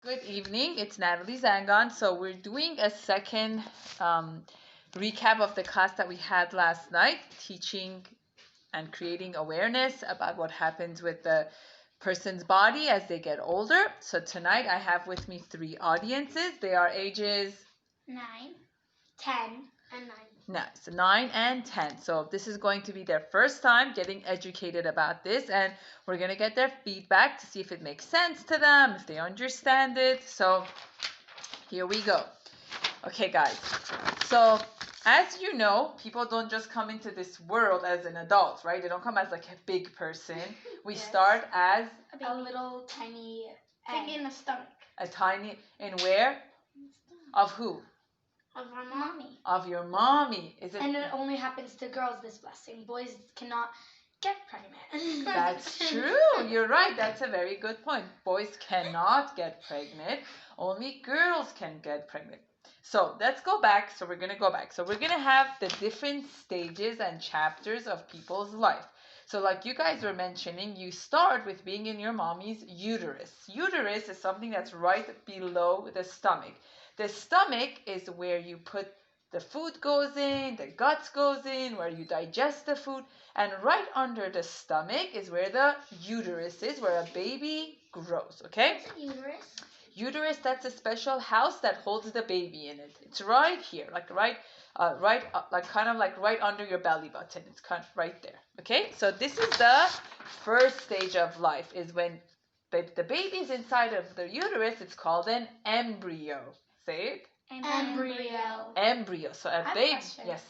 Good evening. It's Natalie Zangon. So we're doing a second recap of the class that we had last night, teaching and creating awareness about what happens with the person's body as they get older. So tonight I have with me 3 audiences. They are ages 9, 10, and 9. Nice. 9 and 10. So this is going to be their first time getting educated about this, and we're going to get their feedback to see if it makes sense to them, if they understand it. So here we go. Okay, guys. So as you know, people don't just come into this world as an adult, right? They don't come as like a big person. We start as a little tiny egg in the stomach. a tiny, in where? Of who? Of our mommy. Of your mommy. Is it? And it only happens to girls, this blessing. Boys cannot get pregnant. That's true. You're right. That's a very good point. Boys cannot get pregnant. Only girls can get pregnant. So let's go back. So we're going to go back. So we're going to have the different stages and chapters of people's life. So like you guys were mentioning, you start with being in your mommy's uterus. Uterus is something that's right below the stomach. The stomach is where you put the food goes in, the guts goes in, where you digest the food. And right under the stomach is where the uterus is, where a baby grows, okay? What's a uterus? Uterus, that's a special house that holds the baby in it. It's right here, like right under your belly button. It's kind of right there, okay? So this is the first stage of life, is when the baby's inside of the uterus. It's called an embryo. Say it. Embryo. Embryo. So a baby. Yes.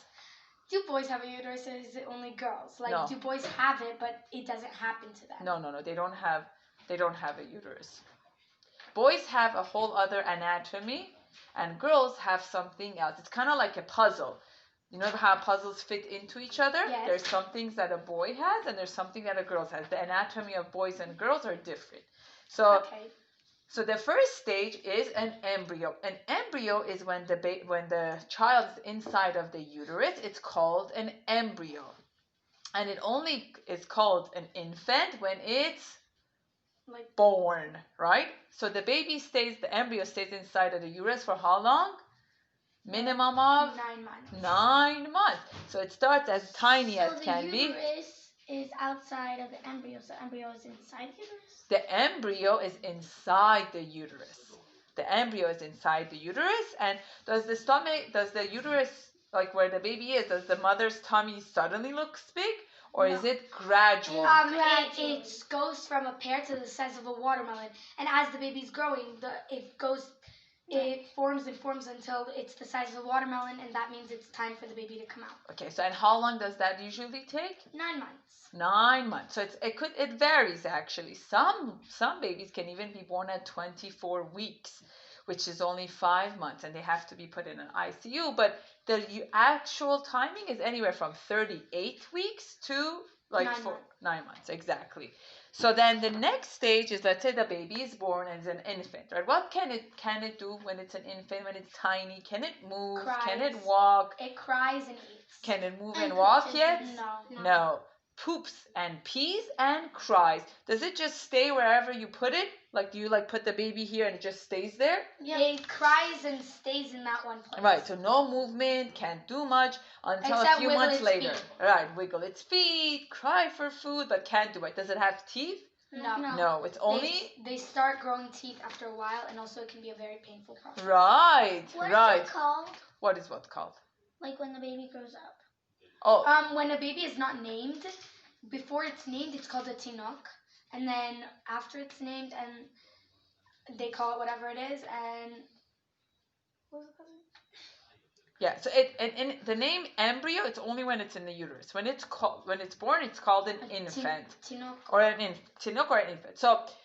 Do boys have a uterus, or is it only girls? Like, No. do boys have it, but it doesn't happen to them? No. They don't have a uterus. Boys have a whole other anatomy, and girls have something else. It's kind of like a puzzle. You know how puzzles fit into each other? Yes. There's some things that a boy has, and there's something that a girl has. The anatomy of boys and girls are different. So. Okay. So the first stage is an embryo. An embryo is when the child is inside of the uterus. It's called an embryo. And it only is called an infant when it's born, right? So the embryo stays inside of the uterus for how long? Minimum of 9 months. 9 months. So it starts as tiny as can be. So the uterus is outside of the embryo, so embryo is inside the uterus? The embryo is inside the uterus. The embryo is inside the uterus. And does the uterus, like where the baby is, does the mother's tummy suddenly look big? Or is it gradual? It goes from a pear to the size of a watermelon. And as the baby's growing, it forms and forms until it's the size of a watermelon, and that means it's time for the baby to come out. Okay, so and how long does that usually take? 9 months. 9 months. So it varies actually. Some babies can even be born at 24 weeks, which is only 5 months, and they have to be put in an ICU. But the actual timing is anywhere from 38 weeks to 9 months, exactly. So then the next stage is, let's say the baby is born as an infant, right? What can it do when it's an infant, when it's tiny? Can it move? Cries. Can it walk? It cries and eats. Can it move and walk yet? No. Poops and pees and cries. Does it just stay wherever you put it? Like, do you put the baby here and it just stays there? Yeah. It cries and stays in that one place. Right, so no movement, can't do much until Except a few months later. Feet. Right, wiggle its feet, cry for food, but can't do it. Does it have teeth? No, it's only... They start growing teeth after a while, and also it can be a very painful process. Right. What is it called? What is what called? Like when the baby grows up. Oh. When a baby is not named, before it's named, it's called a tinok. And then after it's named, and they call it whatever it is, and... What was it called? Yeah, so in the name embryo, it's only when it's in the uterus. When it's born, it's called an infant. Tinok. Or an infant.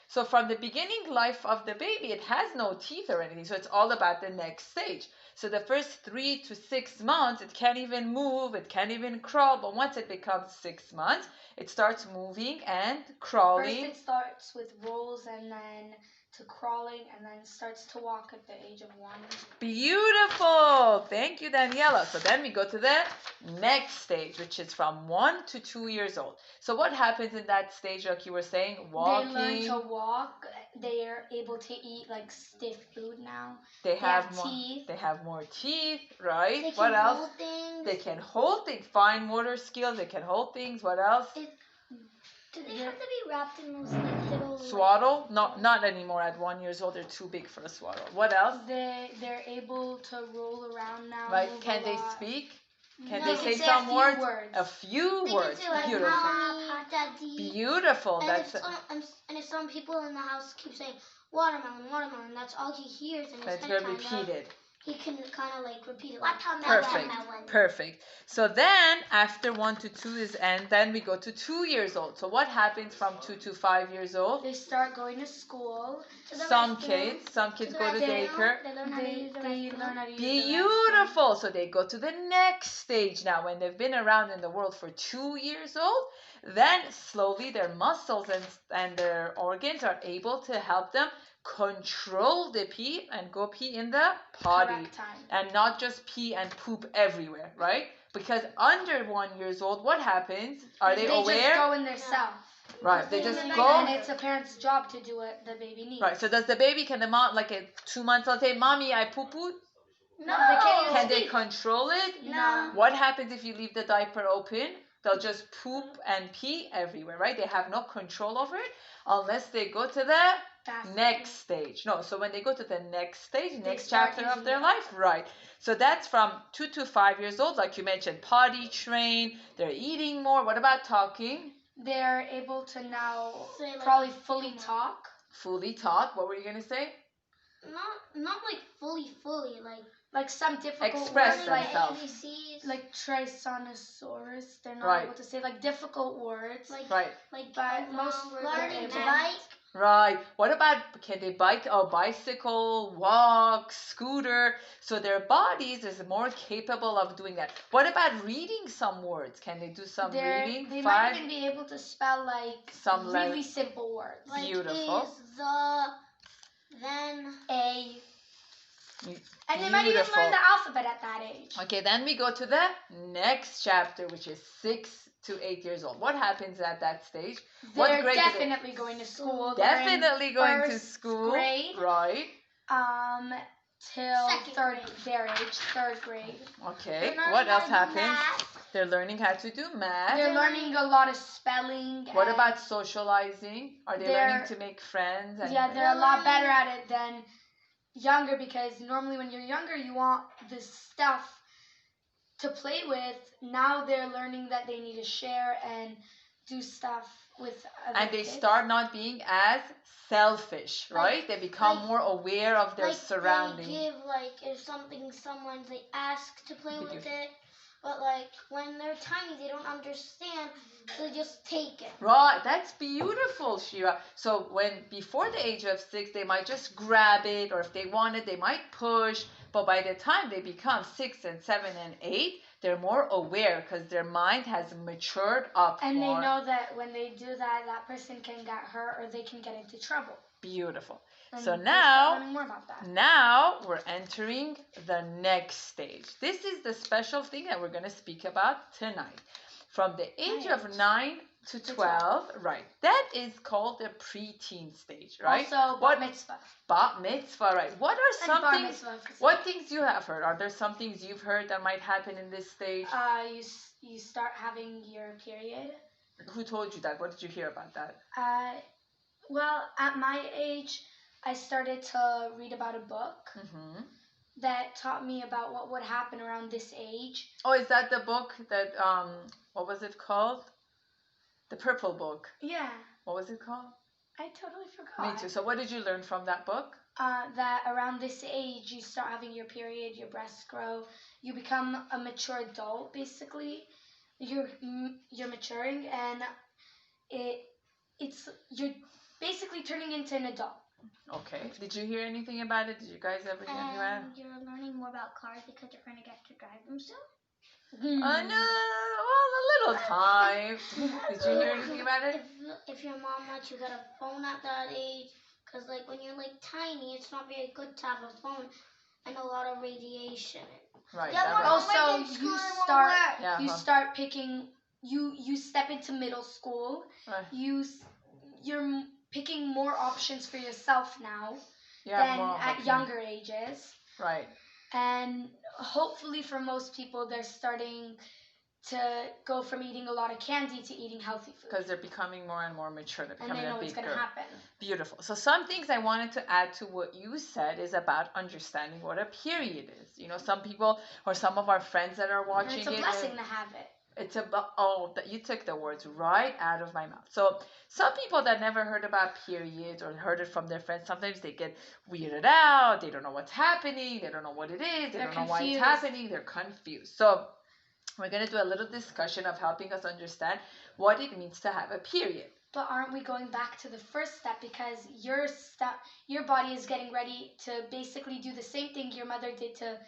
So from the beginning life of the baby, it has no teeth or anything. So it's all about the next stage. So the first 3 to 6 months, it can't even move, it can't even crawl. But once it becomes 6 months, it starts moving and crawling. First it starts with rolls, and then to crawling, and then starts to walk at the age of 1. Beautiful. Thank you, Daniela. So then we go to the next stage, which is from 1 to 2 years old. So what happens in that stage, like you were saying? Walking. They learn to walk. they're able to eat like stiff food now. They have more. teeth. They have more teeth, right? They can What else? hold things. They can hold things. Fine motor skills. They can hold things. What else? Do they have to be wrapped in those like little Swaddle? Not anymore. At 1 year old, they're too big for a swaddle. What else? They're able to roll around now. Right? move Can a they lot. speak? Can No. they They say can say some a few words? words. A few They words. can say like Beautiful. Mama, Daddy. Beautiful. And That's if some people in the house keep saying watermelon, watermelon, that's all he hears in his that's head. good. Repeated. He can kind of like repeat it. Like, Perfect. watermelon. Perfect. So then after 1 to 2 is end, then we go to 2 years old. So what happens from 2 to 5 years old? They start going to school. Some kids go to daycare. They learn how to use the They restroom. learn how to use the restroom. Beautiful. So they go to the next stage now. When they've been around in the world for 2 years old, then slowly their muscles and their organs are able to help them control the pee and go pee in the potty. Correct time. And not just pee and poop everywhere, right? Because under 1 years old, what happens? Are they They just aware? go in their self. Right. They just And And go. it's a parent's job to do what the baby needs. Right. So does the baby? Can the mom, like a 2 months old, say, "Mommy, I poo poo"? No, they can't even Can they speak. control it? No. What happens if you leave the diaper open? They'll just poop and pee everywhere, right? They have no control over it unless they go to the Fast. next stage. No, so when they go to the next stage, next start chapter of using their it. life, right? So that's from 2 to 5 years old, like you mentioned, potty train. They're eating more. What about talking? They're able to now Say, like, probably fully talk. Fully talk. What were you gonna say? Not like fully, Like some difficult Express words, like themselves. ABCs, like Trisonosaurus. They're not Right. able to say like difficult words. like Right. But most words are learning able. to bike. Right. What about, can they bike? Oh, bicycle, walk, scooter. So their bodies is more capable of doing that. What about reading some words? Can they do some reading? They 5? might even be able to spell like Some really simple words. Like Beautiful. is the then A. And they might even Beautiful. learn the alphabet at that age. Okay, then we go to the next chapter, which is 6 to 8 years old. What happens at that stage? What They're grade do they- definitely going to school. They're in Definitely going to first school. grade. Right. Till Second their age, third grade. Okay. learn What how else to do happens? math. They're learning how to do math. They're learning a lot of spelling. What and- about socializing? Are they They're- learning to make friends? And Yeah, they're a lot better at it than younger because normally when you're younger you want this stuff to play with. Now they're learning that they need to share and do stuff with other and they kids. start not being as selfish, right? They become like- more aware of their Like surroundings. they give like if something someone they ask to play They with give. it, but like when they're tiny they don't understand, so they just take it. Right, that's beautiful, Shira. So when before the age of 6, they might just grab it, or if they want it, they might push. But by the time they become 6 and 7 and 8, they're more aware because their mind has matured up And more. they know that when they do that, that person can get hurt or they can get into trouble. Beautiful. And So they start now- learning more about that. Now we're entering the next stage. This is the special thing that we're going to speak about tonight. From the age of 9 to 12, right? That is called the preteen stage, right? Also, What- bat mitzvah. Bat mitzvah, right? What are And some bar things? mitzvah. What things you have heard? Are there some things you've heard that might happen in this stage? You start having your period. Who told you that? What did you hear about that? Well, at my age, I started to read about a book Hmm. that taught me about what would happen around this age. Oh, is that the book that what was it called? The Purple Book. Yeah, What was it called? I totally forgot. Me too. So what did you learn from that book? That around this age, you start having your period, your breasts grow, you become a mature adult, basically. You're maturing, and you're basically turning into an adult. Okay. Did you hear anything about it? Did you guys ever hear anything about it? And you're learning more about cars because you're going to get to drive them soon. No, well, a little time. Did you hear anything about it? If your mom lets you get a phone at that age, because like when you're like tiny, it's not very good to have a phone and a lot of radiation. Right. Yeah, that but was- Also, Like in school, you it won't start work. Yeah, you huh. start picking. You step into middle school. Right. Your picking more options for yourself now You than have more at opportunity. younger ages. Right. And hopefully for most people, they're starting to go from eating a lot of candy to eating healthy food. Because they're becoming more and more mature. They're And becoming they know a it's big going to girl. happen. Beautiful. So some things I wanted to add to what you said is about understanding what a period is. You know, some people or some of our friends that are And watching it's a blessing to have it. it's about, you took the words right out of my mouth. So some people that never heard about periods or heard it from their friends, sometimes they get weirded out. They don't know what's happening. They don't know what it is. They They're don't know why it's confused. happening. They're confused. So we're going to do a little discussion of helping us understand what it means to have a period. But aren't we going back to the first step, because your body is getting ready to basically do the same thing your mother did to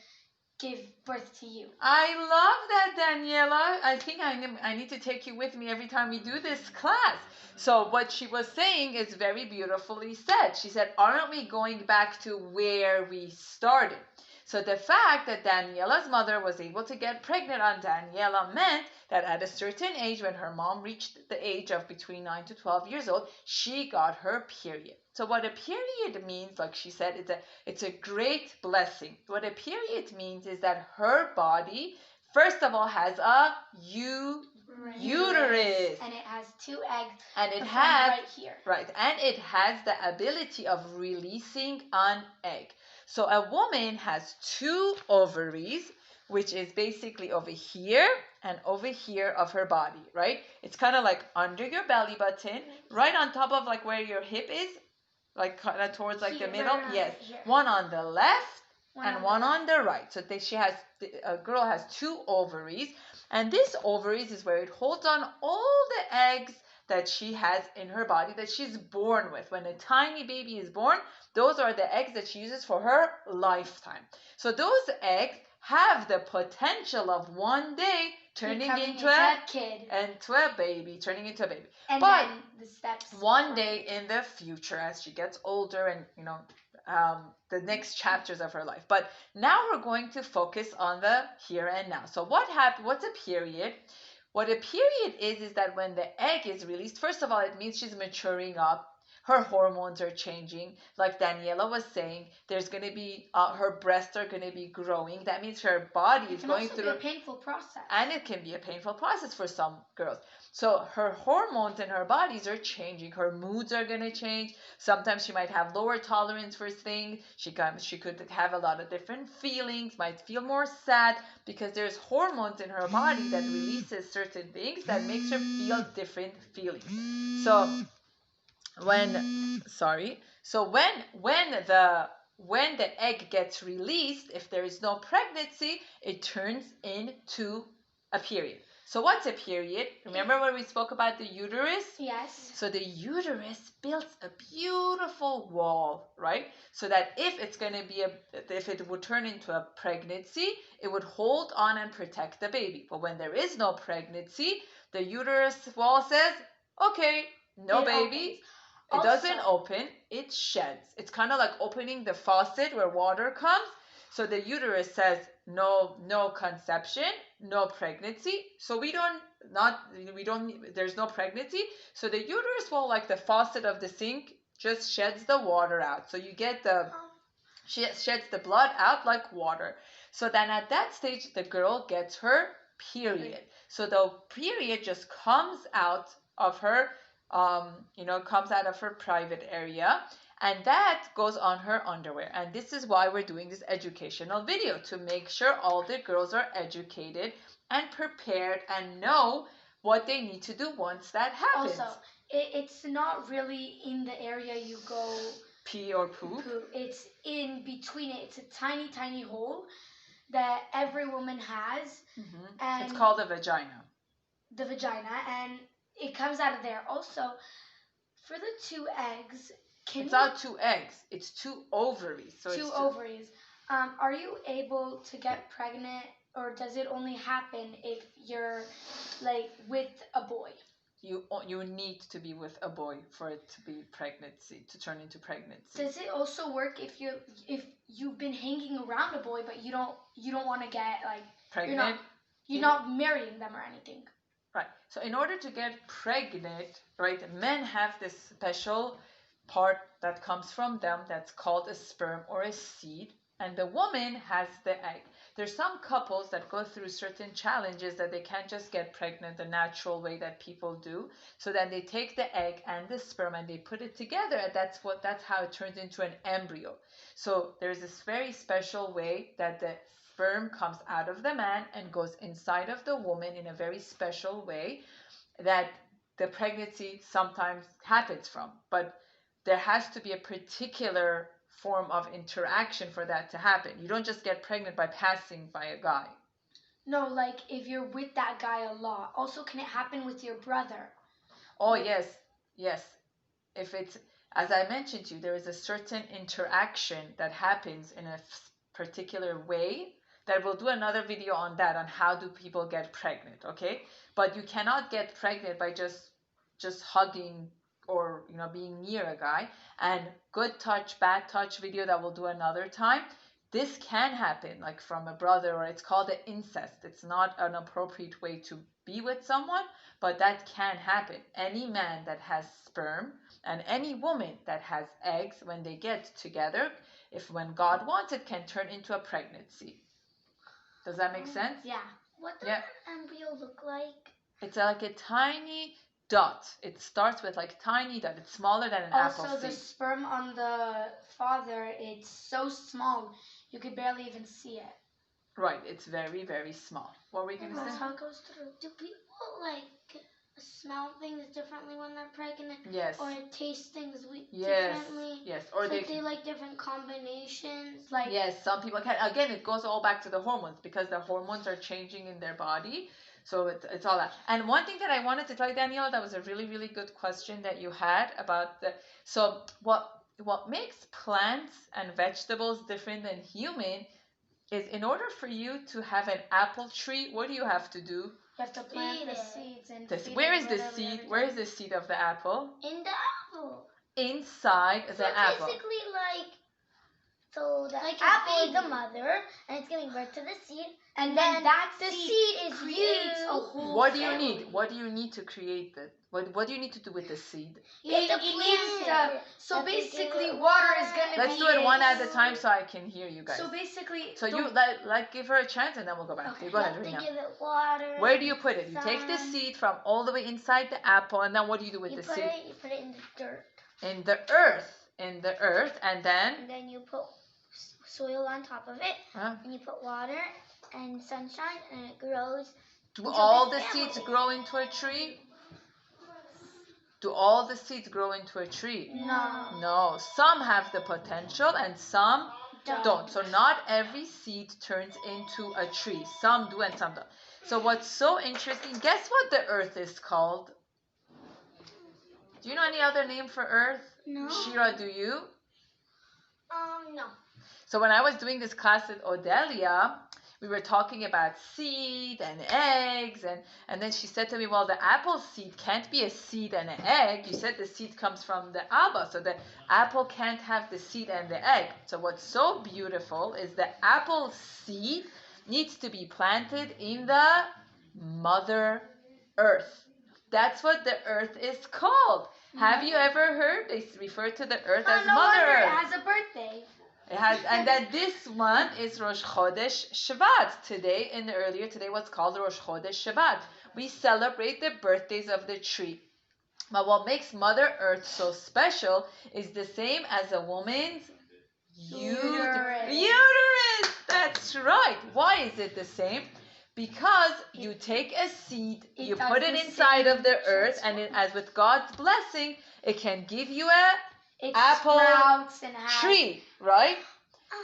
give birth to you. I love that, Daniela. I think I need to take you with me every time we do this class. So what she was saying is very beautifully said. She said, aren't we going back to where we started? So the fact that Daniela's mother was able to get pregnant on Daniela meant that at a certain age, when her mom reached the age of between 9 to 12 years old, she got her period. So what a period means, like she said, it's a great blessing. What a period means is that her body, first of all, has a uterus. And it has 2 eggs. And it the has, right here. right, and it has the ability of releasing an egg. So a woman has 2 ovaries, which is basically over here and over here of her body, right? It's kind of like under your belly button, right on top of like where your hip is, like kind of towards like Here, the middle. right Yes, here. one on the left One and on one the on the right. So a girl has 2 ovaries, and this ovaries is where it holds on all the eggs that she has in her body that she's born with. When a tiny baby is born, those are the eggs that she uses for her lifetime. So those eggs have the potential of one day turning into a kid. baby, turning into a baby. And But then the steps. one day in the future, as she gets older and the next chapters of her life. But now we're going to focus on the here and now. So what's a period? What a period is that when the egg is released, first of all, it means she's maturing up. Her hormones are changing. Like Daniela was saying, there's going to be, her breasts are going to be growing. That means her body is going through. It can also be a painful process. And it can be a painful process for some girls. So her hormones in her bodies are changing. Her moods are going to change. Sometimes she might have lower tolerance for things. She could have a lot of different feelings, might feel more sad because there's hormones in her body that releases certain things that makes her feel different feelings. So when the egg gets released, if there is no pregnancy, it turns into a period. So what's a period? Remember when we spoke about the uterus? Yes. So the uterus builds a beautiful wall, right? So that if it would turn into a pregnancy, it would hold on and protect the baby. But when there is no pregnancy, the uterus wall says, okay, no baby. It doesn't open, it sheds. It's kind of like opening the faucet where water comes. So the uterus says no conception, no pregnancy. So there's no pregnancy. So the uterus wall, like the faucet of the sink, just sheds the water out. So you get sheds the blood out like water. So then at that stage, the girl gets her period. So the period just comes out of her comes out of her private area, and that goes on her underwear. And this is why we're doing this educational video, to make sure all the girls are educated and prepared and know what they need to do once that happens. Also, it's not really in the area you go pee or poop. It's in between it. It's a tiny, tiny hole that every woman has. Mm-hmm. And it's called a vagina. The vagina, and it comes out of there. Also, for the 2 eggs, it's not 2 eggs. It's 2 ovaries. So 2 ovaries. Are you able to get pregnant, or does it only happen if you're like with a boy? You need to be with a boy for it to be to turn into pregnancy. Does it also work if you've been hanging around a boy but you don't want to get like pregnant? You're not marrying them or anything. Right. So in order to get pregnant, right, men have this special part that comes from them that's called a sperm or a seed, and the woman has the egg. There's some couples that go through certain challenges that they can't just get pregnant the natural way that people do. So then they take the egg and the sperm and they put it together, and that's how it turns into an embryo. So there's this very special way that the sperm comes out of the man and goes inside of the woman in a very special way that the pregnancy sometimes happens from. But there has to be a particular form of interaction for that to happen. You don't just get pregnant by passing by a guy. No, like if you're with that guy a lot. Also, can it happen with your brother? Oh, yes, yes. If it's, as I mentioned to you, there is a certain interaction that happens in a particular way that we'll do another video on that, on how do people get pregnant, okay? But you cannot get pregnant by just hugging or being near a guy. And good touch, bad touch video that we'll do another time. This can happen like from a brother, or it's called an incest. It's not an appropriate way to be with someone, but that can happen. Any man that has sperm and any woman that has eggs, when they get together, when God wants it, can turn into a pregnancy. Does that make sense? Yeah. What does Yeah. an embryo look like? It's like a tiny dot. It starts with like tiny dot. It's smaller than an apple Also, the seed. sperm on the father, it's so small you could barely even see it. Right. It's very, very small. What were you going to That's say? how it goes through. Do people like smell things differently when they're pregnant? Yes. Or taste things Yes. differently? Yes. Or It's they. like they like different combinations. Like, Yes, some people can. Again, it goes all back to the hormones because the hormones are changing in their body. So it's all that. And one thing that I wanted to tell you, Daniela, that was a really, really good question that you had about the. So what makes plants and vegetables different than human is, in order for you to have an apple tree, what do you have to do? you have to plant Feed the it. seeds and This, feed where it is the literally seed? every Where day. is the seed of the apple? In the apple. Inside So the it's apple. basically like, so the Like a apple is the baby. mother, and it's giving birth to the seed. And then that the seed seed is creates you. a whole What do you family. need? What do you need to create that? What do you need to do with the seed? You have to It plant needs it. so You have to basically give it water is gonna Let's be do it one at a its- time so I can hear you guys. So basically, So the- you let give her a chance and then we'll go back. Okay. Okay, go ahead, You have Rina. to give it water. Where do you put it? You take the sun. seed from all the way inside the apple, and then what do you do with You the put seed? it. You put it in the dirt, In the earth. In the earth, and then and then you put soil on top of it, uh, and you put water and sunshine, and it grows. do It's a all big the seeds family. grow into a tree? Do all the seeds grow into a tree? no. No. Some have the potential and some don't. So not every seed turns into a tree. Some do and some don't. So what's so interesting, guess what the earth is called? Do you know any other name for earth? No. Shira, do you? No. So when I was doing this class with Odelia, we were talking about seed and eggs, and then she said to me, well, the apple seed can't be a seed and an egg. You said the seed comes from the Abba, so the apple can't have the seed and the egg. So what's so beautiful is the apple seed needs to be planted in the Mother Earth. That's what the earth is called. Have you ever heard they refer to the earth as no Mother wonder it Earth? has a birthday. It has, and then this one is Rosh Chodesh Shabbat. Today was called Rosh Chodesh Shabbat. We celebrate the birthdays of the tree. But what makes Mother Earth so special is the same as a woman's Uterus. uterus. That's right. Why is it the same? Because you take a seed, It you does put it the inside same of the earth, and as with God's blessing, it can give you a It Apple sprouts and has tree, right?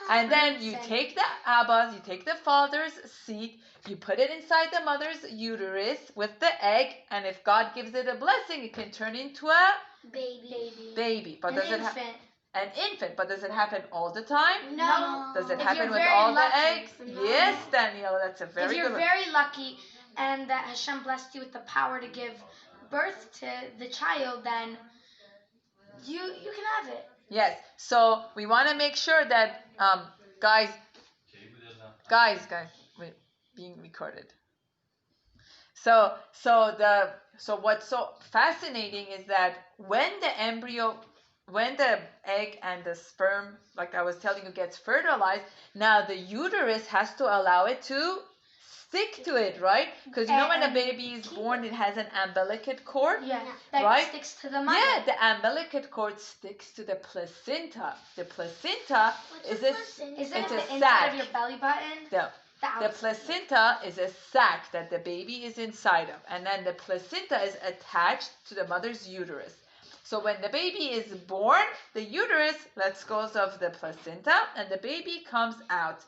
And then fruits you and- take the Abba's, you take the father's seed, you put it inside the mother's uterus with the egg, and if God gives it a blessing, it can turn into a Baby. baby. But an does it infant. an infant? But does it happen all the time? No. Does it If happen you're with very all lucky. the eggs? No. Yes, Daniela, that's a If very you're good one. very lucky and that Hashem blessed you with the power to give birth to the child, then you can have it. Yes. So we want to make sure that guys, we're being recorded. So what's so fascinating is that when the embryo when the egg and the sperm, like I was telling you, gets fertilized, now the uterus has to allow it to stick to it, right? Because you know when a And baby is born, it has an umbilical cord. Yeah, that Right? sticks to the mother. Yeah, the umbilical cord sticks to the placenta. The placenta is a Isn't it's it a the inside sac. of your belly button? The The the outside. placenta is a sac that the baby is inside of, and then the placenta is attached to the mother's uterus. So when the baby is born, the uterus lets go of the placenta, and the baby comes out.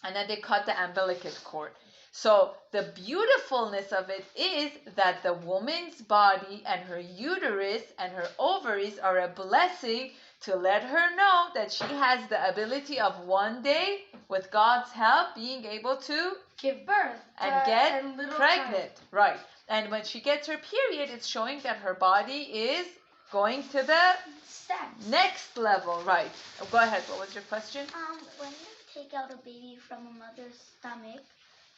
And then they cut the umbilical cord. So the beautifulness of it is that the woman's body and her uterus and her ovaries are a blessing to let her know that she has the ability of one day, with God's help, being able to Give birth. and to get a little pregnant. Right. And when she gets her period, it's showing that her body is going to the Steps. next level. Right. Oh, go ahead. What was your question? When you take out a baby from a mother's stomach,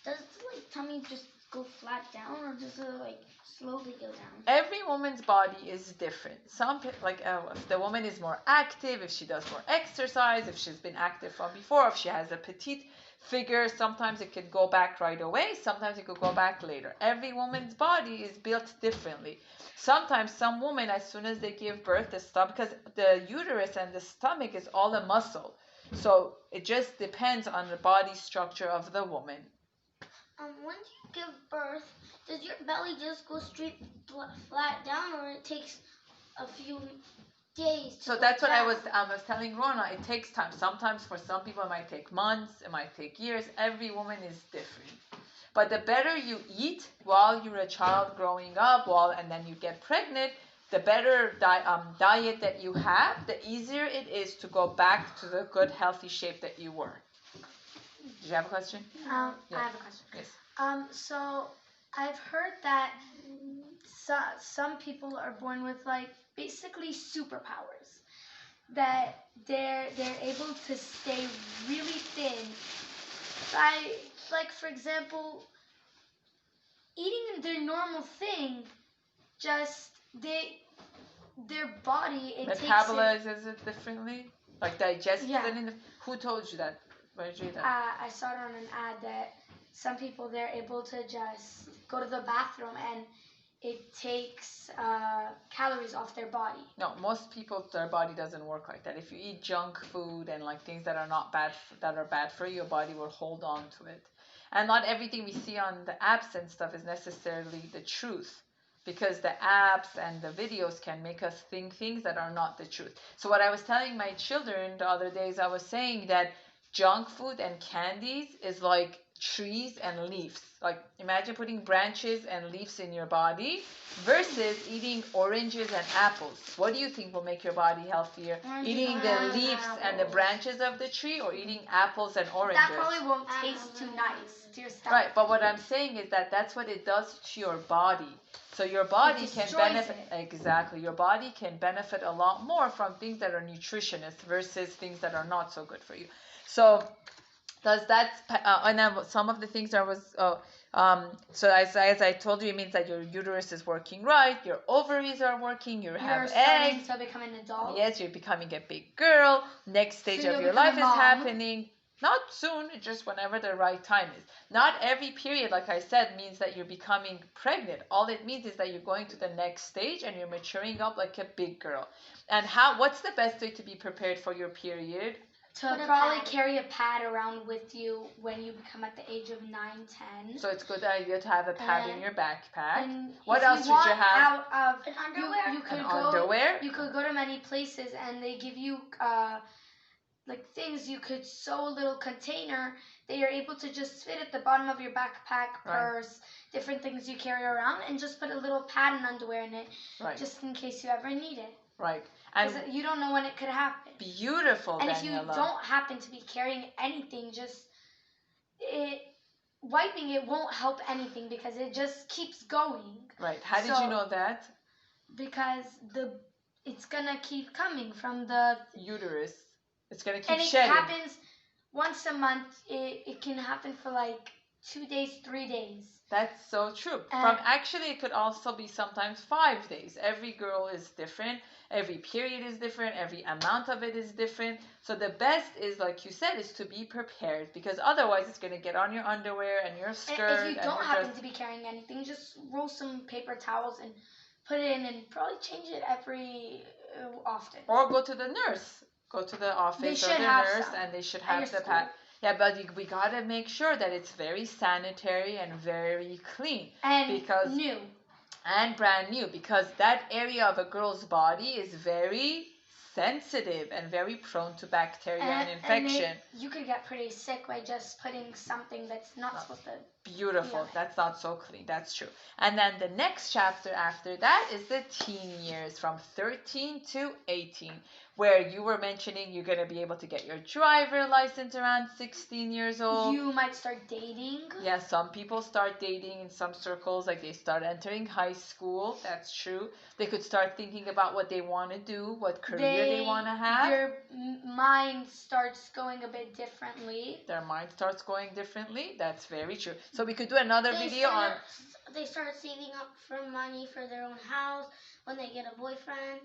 does the tummy just go flat down, or does it slowly go down? Every woman's body is different. Some if the woman is more active, if she does more exercise, if she's been active from before, if she has a petite figure, sometimes it could go back right away, sometimes it could go back later. Every woman's body is built differently. Sometimes some women, as soon as they give birth, because the uterus and the stomach is all a muscle. So it just depends on the body structure of the woman. When you give birth, does your belly just go straight flat down, or it takes a few days to So go that's what I down? was telling Rona. It takes time. Sometimes for some people it might take months, it might take years. Every woman is different. But the better you eat while you're a child growing up, and then you get pregnant, the better diet that you have, the easier it is to go back to the good, healthy shape that you were. Did you have a question? I have a question. Yes. So I've heard that some people are born with basically superpowers, that they're able to stay really thin by, for example, eating their normal thing. Just their body, it Metabolizes it differently, like digests Yeah. it. Who told you that? Where did you read that? I saw it on an ad that some people, they're able to just go to the bathroom and it takes calories off their body. No, most people, their body doesn't work like that. If you eat junk food and things that are not bad, that are bad for you, your body will hold on to it. And not everything we see on the apps and stuff is necessarily the truth, because the apps and the videos can make us think things that are not the truth. So what I was telling my children the other days, I was saying that junk food and candies is like trees and leaves. Like imagine putting branches and leaves in your body versus eating oranges and apples. What do you think will make your body healthier? Eating the leaves and the branches of the tree, or eating apples and oranges? That probably won't taste too nice to your stomach. Right, but what I'm saying is that that's what it does to your body. So your body It can destroys benefit exactly. Your body can benefit a lot more from things that are nutritious versus things that are not so good for you. So does that and then some of the things I was so as I told you, it means that your uterus is working right, your ovaries are working, you have You're starting eggs. to become an adult. Yes, you're becoming a big girl. Next stage So of you'll your become life a is mom. happening. Not soon, just whenever the right time is. Not every period, like I said, means that you're becoming pregnant. All it means is that you're going to the next stage and you're maturing up like a big girl. And what's the best way to be prepared for your period? To probably carry a pad around with you when you become at the age of 9, 10. So it's a good idea to have a pad in your backpack. And What if else should you have? Out of An underwear? You could An go. underwear? You could go to many places and they give you things you could sew, a little container that you're able to just fit at the bottom of your backpack, purse, different things you carry around, and just put a little pad and underwear in it, just in case you ever need it. Right. And you don't know when it could happen. Beautiful, and Daniela. if you don't happen to be carrying anything, wiping it won't help anything because it just keeps going. Right. How did you know that? Because it's gonna keep coming from the uterus. It's gonna keep shedding. And it happens once a month. It can happen for 2 days, 3 days. That's so true. And- From actually, it could also be sometimes 5 days. Every girl is different. Every period is different. Every amount of it is different. So the best is, like you said, is to be prepared, because otherwise it's going to get on your underwear and your And skirt. if you and don't your happen dress. to be carrying anything, just roll some paper towels and put it in, and probably change it every often. Or go to the nurse. Go to the office They or should the have nurse, some and they should at have your the school. pad. Yeah, but we gotta make sure that it's very sanitary and very clean And because- new. and brand new, because that area of a girl's body is very sensitive and very prone to bacteria and infection. You could get pretty sick by just putting something that's not supposed to. Beautiful. Yeah. That's not so clean. That's true. And then the next chapter after that is the teen years, from 13 to 18, where you were mentioning you're going to be able to get your driver license around 16 years old. You might start dating. Yeah, some people start dating in some circles, like they start entering high school. That's true. They could start thinking about what they want to do, what career they want to have. Your mind starts going a bit differently. Their mind starts going differently. That's very true. So we could do another video on. They start saving up for money for their own house when they get a boyfriend.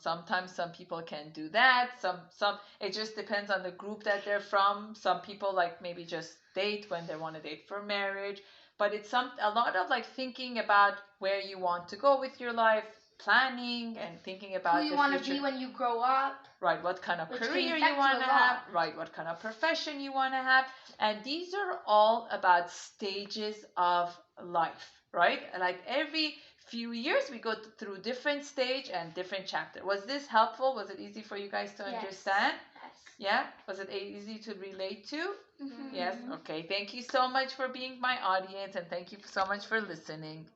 Sometimes some people can do that. Some it just depends on the group that they're from. Some people like maybe just date when they want to date for marriage. But it's a lot of like thinking about where you want to go with your life, planning and thinking about Who you the want to future. be when you grow up. Right, what kind of Which can career affect you you want a to have, lot. right, what kind of profession you want to have. And these are all about stages of life, right? Like every few years we go through different stage and different chapter. Was this helpful? Was it easy for you guys to Yes. understand? Yes. Yeah? Was it easy to relate to? Mhm. Yes? Okay. Thank you so much for being my audience, and thank you so much for listening.